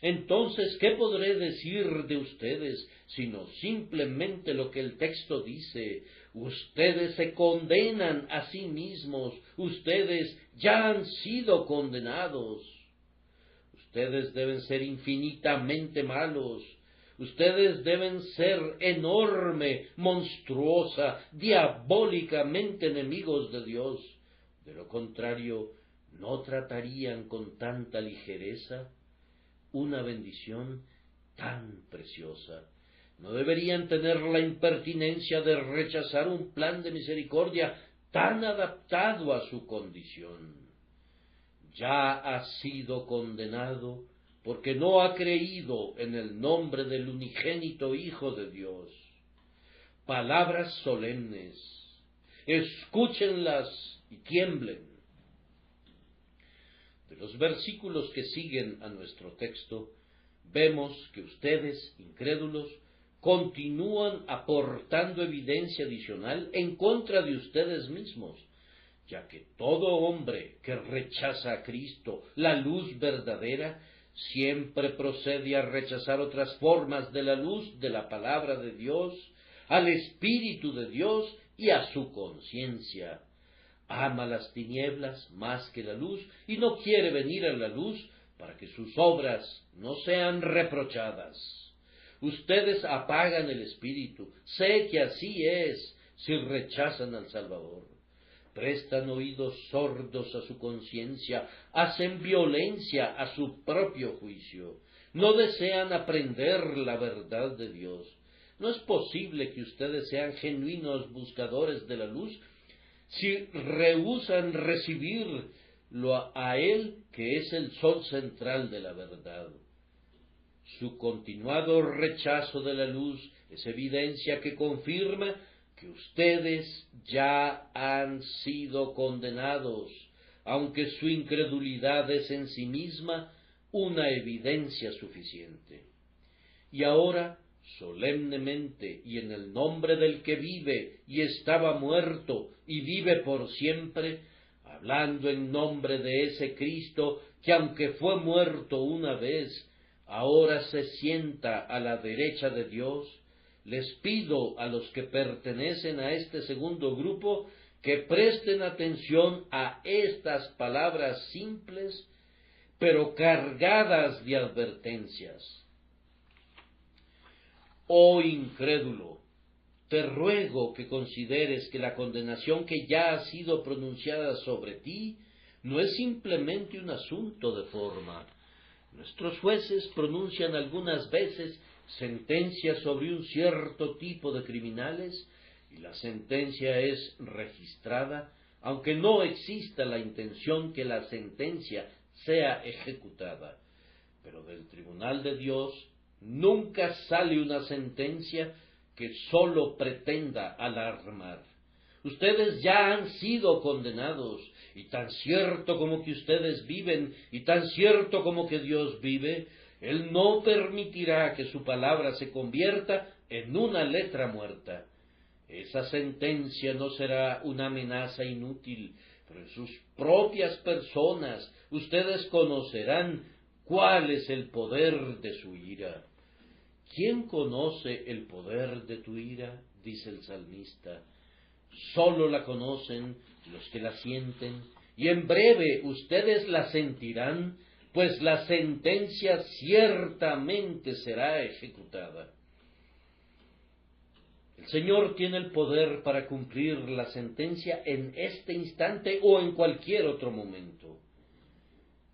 Entonces, ¿qué podré decir de ustedes, sino simplemente lo que el texto dice? Ustedes se condenan a sí mismos, ustedes ya han sido condenados. Ustedes deben ser infinitamente malos, ustedes deben ser enorme, monstruosa, diabólicamente enemigos de Dios. De lo contrario, ¿no tratarían con tanta ligereza una bendición tan preciosa? no deberían tener la impertinencia de rechazar un plan de misericordia tan adaptado a su condición. Ya ha sido condenado porque no ha creído en el nombre del unigénito Hijo de Dios. Palabras solemnes, escúchenlas y tiemblen. De los versículos que siguen a nuestro texto, vemos que ustedes, incrédulos, continúan aportando evidencia adicional en contra de ustedes mismos, ya que todo hombre que rechaza a Cristo, la luz verdadera, siempre procede a rechazar otras formas de la luz de la palabra de Dios, al Espíritu de Dios y a su conciencia. Ama las tinieblas más que la luz y no quiere venir a la luz para que sus obras no sean reprochadas. Ustedes apagan el Espíritu, sé que así es si rechazan al Salvador. Prestan oídos sordos a su conciencia, hacen violencia a su propio juicio, no desean aprender la verdad de Dios. No es posible que ustedes sean genuinos buscadores de la luz si rehúsan recibirlo a Él, que es el sol central de la verdad. Su continuado rechazo de la luz es evidencia que confirma que ustedes ya han sido condenados, aunque su incredulidad es en sí misma una evidencia suficiente. Y ahora, solemnemente y en el nombre del que vive y estaba muerto y vive por siempre, hablando en nombre de ese Cristo que aunque fue muerto una vez, ahora se sienta a la derecha de Dios, les pido a los que pertenecen a este segundo grupo que presten atención a estas palabras simples, pero cargadas de advertencias. Oh incrédulo, te ruego que consideres que la condenación que ya ha sido pronunciada sobre ti no es simplemente un asunto de forma. Nuestros jueces pronuncian algunas veces sentencias sobre un cierto tipo de criminales y la sentencia es registrada, aunque no exista la intención que la sentencia sea ejecutada. Pero del tribunal de Dios nunca sale una sentencia que sólo pretenda alarmar. Ustedes ya han sido condenados, y tan cierto como que ustedes viven, y tan cierto como que Dios vive, Él no permitirá que su palabra se convierta en una letra muerta. Esa sentencia no será una amenaza inútil, pero en sus propias personas ustedes conocerán cuál es el poder de su ira. ¿Quién conoce el poder de tu ira?, dice el salmista. Sólo la conocen los que la sienten, y en breve ustedes la sentirán, pues la sentencia ciertamente será ejecutada. El Señor tiene el poder para cumplir la sentencia en este instante o en cualquier otro momento.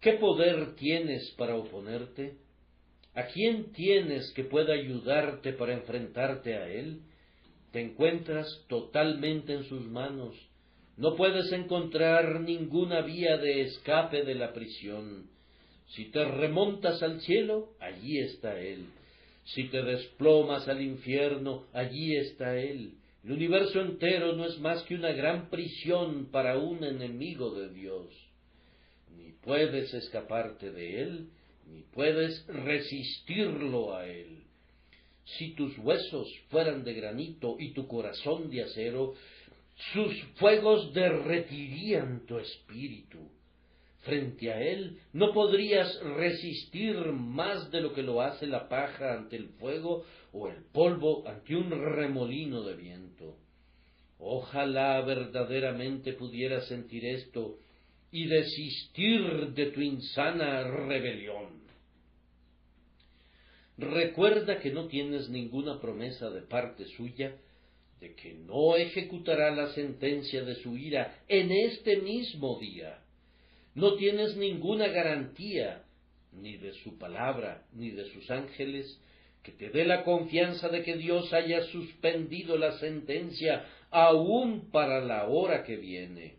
¿Qué poder tienes para oponerte? ¿A quién tienes que pueda ayudarte para enfrentarte a Él? Te encuentras totalmente en sus manos. No puedes encontrar ninguna vía de escape de la prisión. Si te remontas al cielo, allí está Él. Si te desplomas al infierno, allí está Él. El universo entero no es más que una gran prisión para un enemigo de Dios. Ni puedes escaparte de Él, ni puedes resistirlo a Él. Si tus huesos fueran de granito y tu corazón de acero, sus fuegos derretirían tu espíritu. Frente a Él no podrías resistir más de lo que lo hace la paja ante el fuego o el polvo ante un remolino de viento. Ojalá verdaderamente pudieras sentir esto y desistir de tu insana rebelión. Recuerda que no tienes ninguna promesa de parte suya de que no ejecutará la sentencia de su ira en este mismo día. No tienes ninguna garantía, ni de su palabra, ni de sus ángeles, que te dé la confianza de que Dios haya suspendido la sentencia aún para la hora que viene.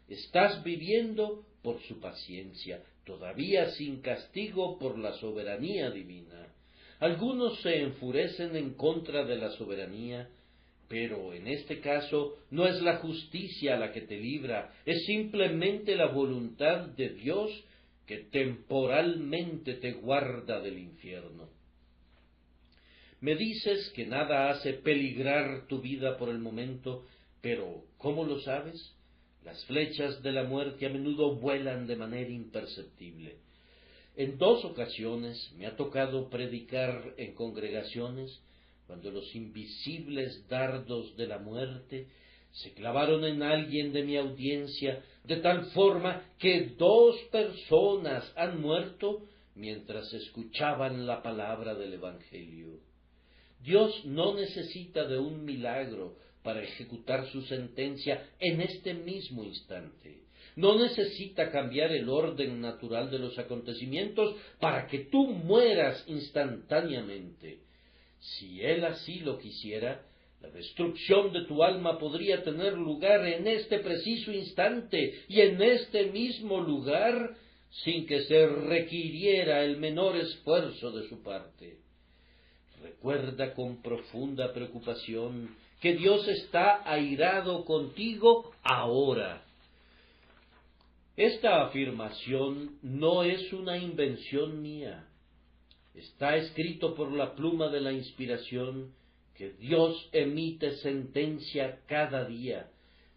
Estás viviendo por su paciencia, todavía sin castigo por la soberanía divina. Algunos se enfurecen en contra de la soberanía, pero en este caso no es la justicia la que te libra, es simplemente la voluntad de Dios que temporalmente te guarda del infierno. Me dices que nada hace peligrar tu vida por el momento, pero ¿cómo lo sabes? Las flechas de la muerte a menudo vuelan de manera imperceptible. En 2 ocasiones me ha tocado predicar en congregaciones cuando los invisibles dardos de la muerte se clavaron en alguien de mi audiencia, de tal forma que 2 personas han muerto mientras escuchaban la palabra del Evangelio. Dios no necesita de un milagro para ejecutar su sentencia en este mismo instante. No necesita cambiar el orden natural de los acontecimientos para que tú mueras instantáneamente. Si Él así lo quisiera, la destrucción de tu alma podría tener lugar en este preciso instante y en este mismo lugar sin que se requiriera el menor esfuerzo de su parte. Recuerda con profunda preocupación que Dios está airado contigo ahora. Esta afirmación no es una invención mía. Está escrito por la pluma de la inspiración que Dios emite sentencia cada día.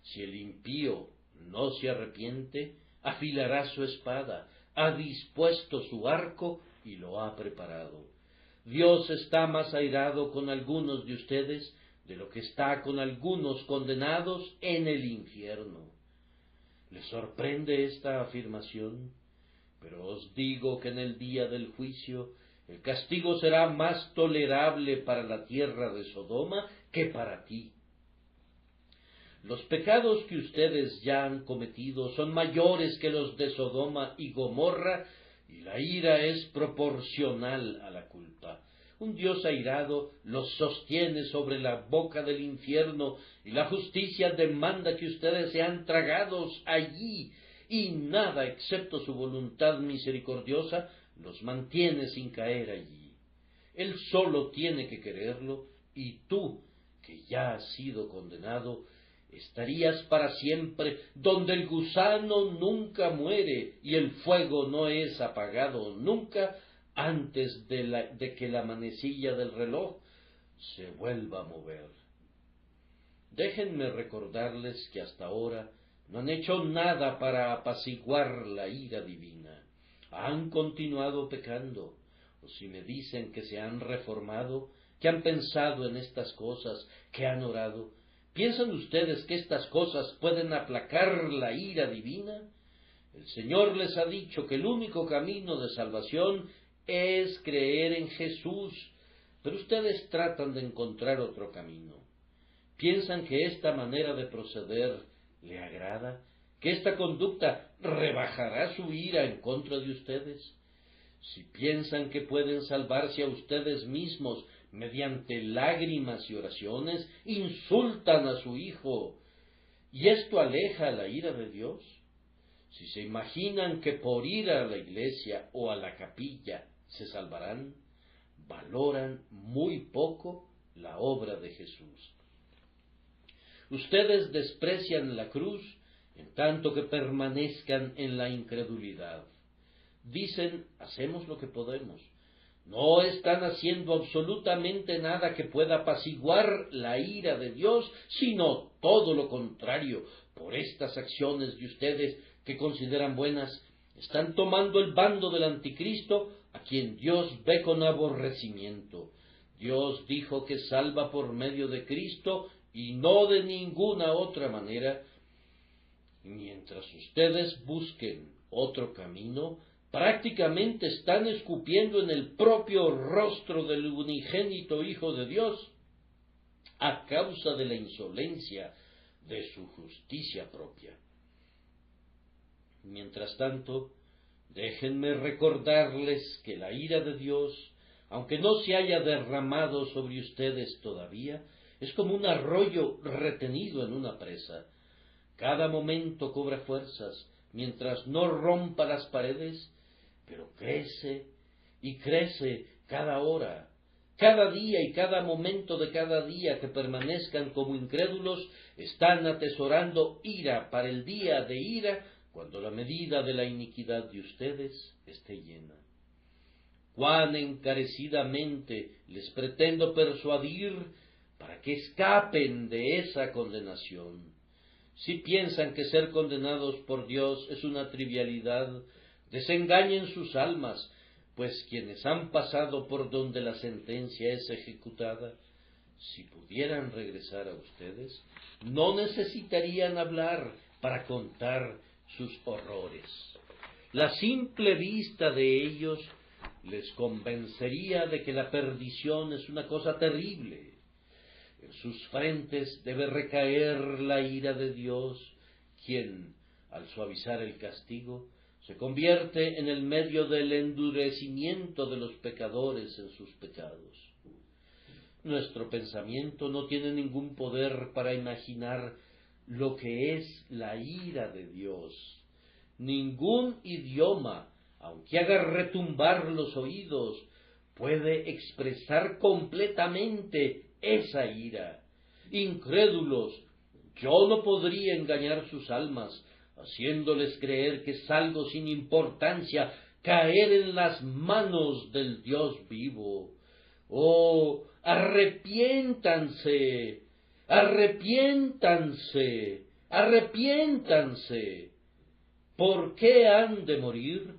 Si el impío no se arrepiente, afilará su espada, ha dispuesto su arco y lo ha preparado. Dios está más airado con algunos de ustedes de lo que está con algunos condenados en el infierno. ¿Les sorprende esta afirmación? Pero os digo que en el día del juicio el castigo será más tolerable para la tierra de Sodoma que para ti. Los pecados que ustedes ya han cometido son mayores que los de Sodoma y Gomorra, y la ira es proporcional a la culpa. Un Dios airado los sostiene sobre la boca del infierno, y la justicia demanda que ustedes sean tragados allí, y nada excepto su voluntad misericordiosa los mantiene sin caer allí. Él solo tiene que quererlo, y tú, que ya has sido condenado, estarías para siempre donde el gusano nunca muere y el fuego no es apagado nunca antes de que la manecilla del reloj se vuelva a mover. Déjenme recordarles que hasta ahora no han hecho nada para apaciguar la ira divina. Han continuado pecando, o si me dicen que se han reformado, que han pensado en estas cosas, que han orado, ¿piensan ustedes que estas cosas pueden aplacar la ira divina? El Señor les ha dicho que el único camino de salvación es creer en Jesús, pero ustedes tratan de encontrar otro camino. ¿Piensan que esta manera de proceder le agrada? ¿Que esta conducta rebajará su ira en contra de ustedes? Si piensan que pueden salvarse a ustedes mismos mediante lágrimas y oraciones, insultan a su Hijo, y esto aleja la ira de Dios. Si se imaginan que por ir a la iglesia o a la capilla se salvarán, valoran muy poco la obra de Jesús. Ustedes desprecian la cruz en tanto que permanezcan en la incredulidad. Dicen, hacemos lo que podemos. No están haciendo absolutamente nada que pueda apaciguar la ira de Dios, sino todo lo contrario. Por estas acciones de ustedes que consideran buenas, están tomando el bando del anticristo, a quien Dios ve con aborrecimiento. Dios dijo que salva por medio de Cristo y no de ninguna otra manera. Mientras ustedes busquen otro camino, prácticamente están escupiendo en el propio rostro del unigénito Hijo de Dios, a causa de la insolencia de su justicia propia. Mientras tanto, déjenme recordarles que la ira de Dios aunque no se haya derramado sobre ustedes todavía, es como un arroyo retenido en una presa. Cada momento cobra fuerzas, mientras no rompa las paredes, pero crece y crece cada hora. Cada día y cada momento de cada día que permanezcan como incrédulos, están atesorando ira para el día de ira, cuando la medida de la iniquidad de ustedes esté llena. Cuán encarecidamente les pretendo persuadir para que escapen de esa condenación. Si piensan que ser condenados por Dios es una trivialidad, desengañen sus almas, pues quienes han pasado por donde la sentencia es ejecutada, si pudieran regresar a ustedes, no necesitarían hablar para contar sus horrores. La simple vista de ellos les convencería de que la perdición es una cosa terrible. En sus frentes debe recaer la ira de Dios, quien, al suavizar el castigo, se convierte en el medio del endurecimiento de los pecadores en sus pecados. Nuestro pensamiento no tiene ningún poder para imaginar lo que es la ira de Dios. Ningún idioma, aunque haga retumbar los oídos, puede expresar completamente esa ira. Incrédulos, yo no podría engañar sus almas, haciéndoles creer que es algo sin importancia caer en las manos del Dios vivo. Oh, arrepiéntanse, arrepiéntanse, arrepiéntanse. ¿Por qué han de morir?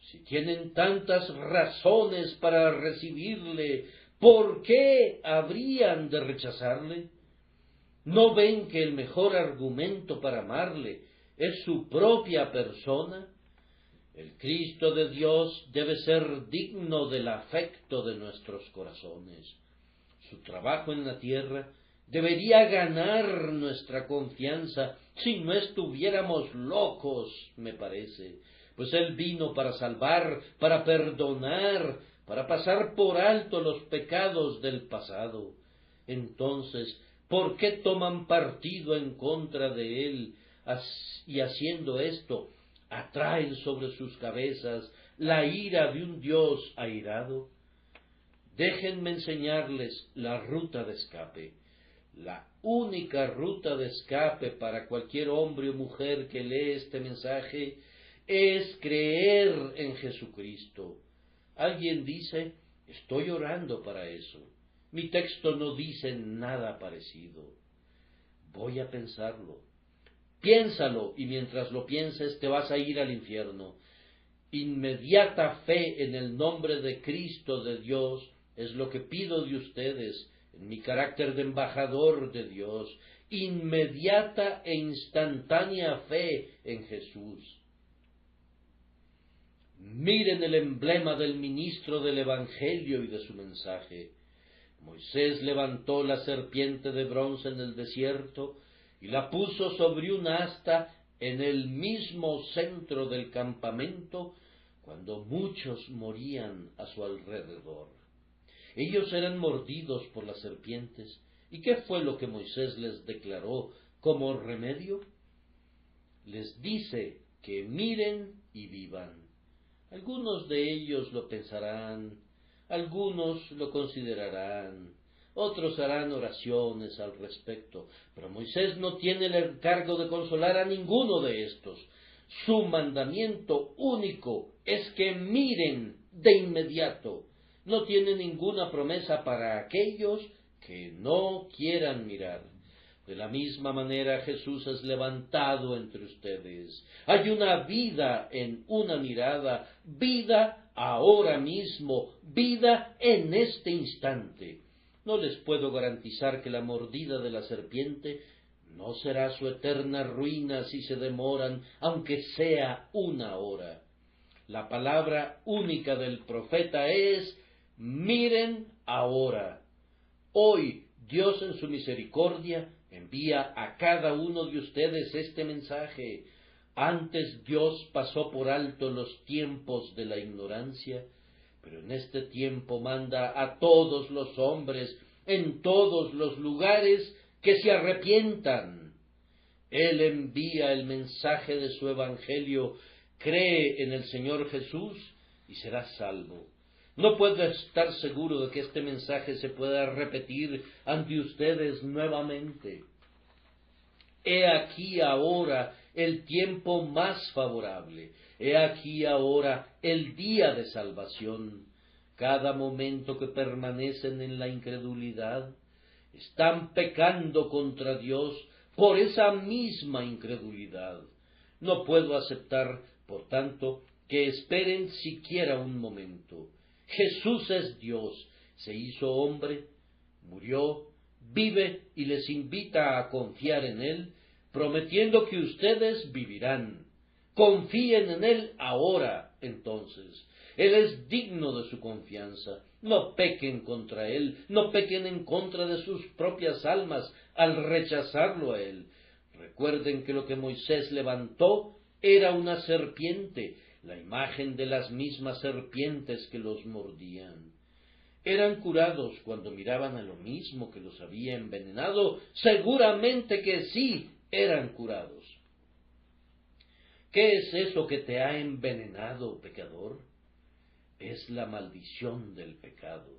Si tienen tantas razones para recibirle, ¿por qué habrían de rechazarle? ¿No ven que el mejor argumento para amarle es su propia persona? El Cristo de Dios debe ser digno del afecto de nuestros corazones. Su trabajo en la tierra debería ganar nuestra confianza si no estuviéramos locos, me parece, pues Él vino para salvar, para perdonar, para pasar por alto los pecados del pasado. Entonces, ¿por qué toman partido en contra de Él? Y haciendo esto, atraen sobre sus cabezas la ira de un Dios airado. Déjenme enseñarles la ruta de escape. La única ruta de escape para cualquier hombre o mujer que lee este mensaje es creer en Jesucristo. Alguien dice, estoy orando para eso. Mi texto no dice nada parecido. Voy a pensarlo. Piénsalo, y mientras lo pienses te vas a ir al infierno. Inmediata fe en el nombre de Cristo de Dios es lo que pido de ustedes, en mi carácter de embajador de Dios. Inmediata e instantánea fe en Jesús. Miren el emblema del ministro del Evangelio y de su mensaje. Moisés levantó la serpiente de bronce en el desierto y la puso sobre un asta en el mismo centro del campamento, cuando muchos morían a su alrededor. Ellos eran mordidos por las serpientes. ¿Y qué fue lo que Moisés les declaró como remedio? Les dice que miren y vivan. Algunos de ellos lo pensarán, algunos lo considerarán, otros harán oraciones al respecto, pero Moisés no tiene el encargo de consolar a ninguno de estos. Su mandamiento único es que miren de inmediato. No tiene ninguna promesa para aquellos que no quieran mirar. De la misma manera Jesús es levantado entre ustedes. Hay una vida en una mirada, vida ahora mismo, vida en este instante. No les puedo garantizar que la mordida de la serpiente no será su eterna ruina si se demoran, aunque sea una hora. La palabra única del profeta es: miren ahora. Hoy Dios en su misericordia envía a cada uno de ustedes este mensaje. Antes Dios pasó por alto los tiempos de la ignorancia, pero en este tiempo manda a todos los hombres, en todos los lugares, que se arrepientan. Él envía el mensaje de su evangelio, cree en el Señor Jesús y serás salvo. No puedo estar seguro de que este mensaje se pueda repetir ante ustedes nuevamente. He aquí ahora el tiempo más favorable. He aquí ahora el día de salvación. Cada momento que permanecen en la incredulidad, están pecando contra Dios por esa misma incredulidad. No puedo aceptar, por tanto, que esperen siquiera un momento. Jesús es Dios, se hizo hombre, murió, vive y les invita a confiar en Él, prometiendo que ustedes vivirán. Confíen en Él ahora, entonces. Él es digno de su confianza. No pequen contra Él, no pequen en contra de sus propias almas al rechazarlo a Él. Recuerden que lo que Moisés levantó era una serpiente, la imagen de las mismas serpientes que los mordían. ¿Eran curados cuando miraban a lo mismo que los había envenenado? Seguramente que sí, eran curados. ¿Qué es eso que te ha envenenado, pecador? Es la maldición del pecado.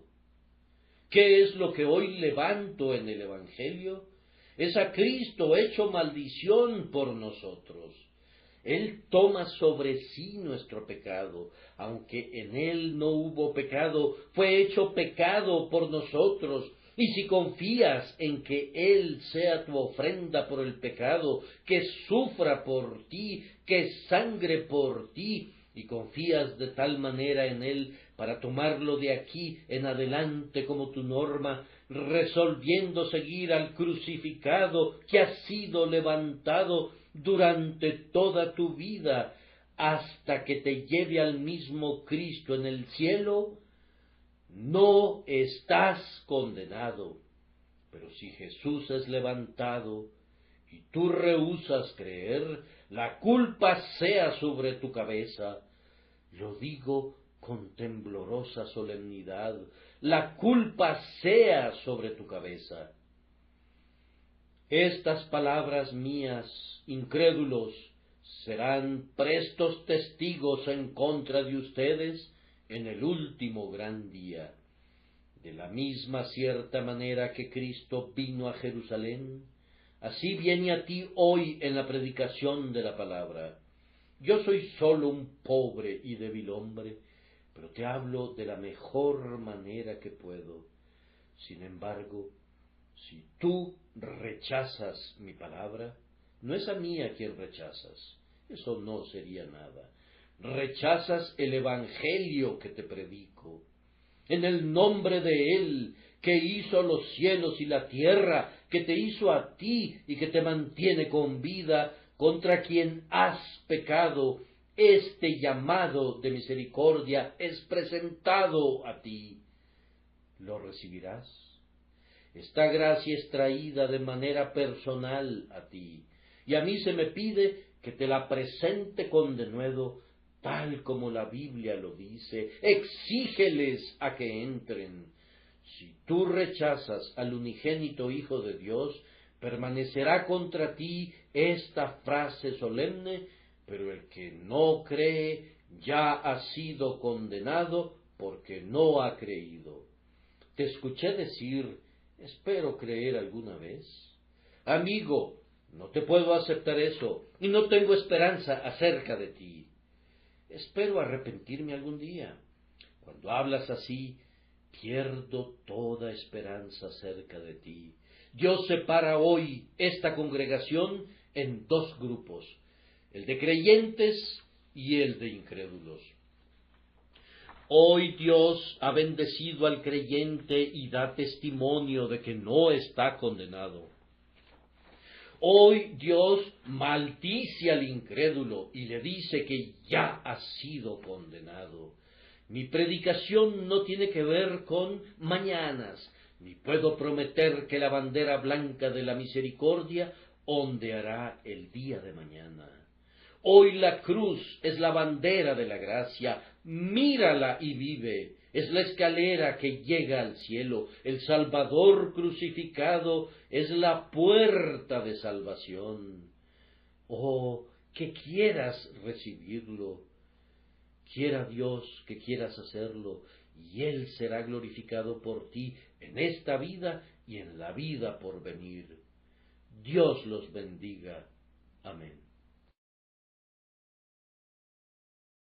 ¿Qué es lo que hoy levanto en el Evangelio? Es a Cristo hecho maldición por nosotros. Él toma sobre sí nuestro pecado, aunque en Él no hubo pecado, fue hecho pecado por nosotros. Y si confías en que Él sea tu ofrenda por el pecado, que sufra por ti, que sangre por ti, y confías de tal manera en Él para tomarlo de aquí en adelante como tu norma, resolviendo seguir al crucificado que ha sido levantado durante toda tu vida hasta que te lleve al mismo Cristo en el cielo, no estás condenado. Pero si Jesús es levantado y tú rehusas creer, la culpa sea sobre tu cabeza. Lo digo con temblorosa solemnidad, la culpa sea sobre tu cabeza. Estas palabras mías, incrédulos, serán prestos testigos en contra de ustedes en el último gran día. De la misma cierta manera que Cristo vino a Jerusalén, así viene a ti hoy en la predicación de la palabra. Yo soy solo un pobre y débil hombre, pero te hablo de la mejor manera que puedo. Sin embargo, si tú rechazas mi palabra, no es a mí a quien rechazas, eso no sería nada. Rechazas el evangelio que te predico. En el nombre de Él, que hizo los cielos y la tierra, que te hizo a ti y que te mantiene con vida, contra quien has pecado, este llamado de misericordia es presentado a ti. ¿Lo recibirás? Esta gracia es traída de manera personal a ti, y a mí se me pide que te la presente con denuedo, tal como la Biblia lo dice. Exígeles a que entren. Si tú rechazas al unigénito Hijo de Dios, permanecerá contra ti esta frase solemne: pero el que no cree ya ha sido condenado porque no ha creído. Te escuché decir: espero creer alguna vez. Amigo, no te puedo aceptar eso, y no tengo esperanza acerca de ti. Espero arrepentirme algún día. Cuando hablas así, pierdo toda esperanza acerca de ti. Dios separa hoy esta congregación en dos grupos, el de creyentes y el de incrédulos. Hoy Dios ha bendecido al creyente y da testimonio de que no está condenado. Hoy Dios maldice al incrédulo y le dice que ya ha sido condenado. Mi predicación no tiene que ver con mañanas, ni puedo prometer que la bandera blanca de la misericordia ondeará el día de mañana. Hoy la cruz es la bandera de la gracia, mírala y vive. Es la escalera que llega al cielo. El Salvador crucificado es la puerta de salvación. Oh, que quieras recibirlo. Quiera Dios que quieras hacerlo, y Él será glorificado por ti en esta vida y en la vida por venir. Dios los bendiga. Amén.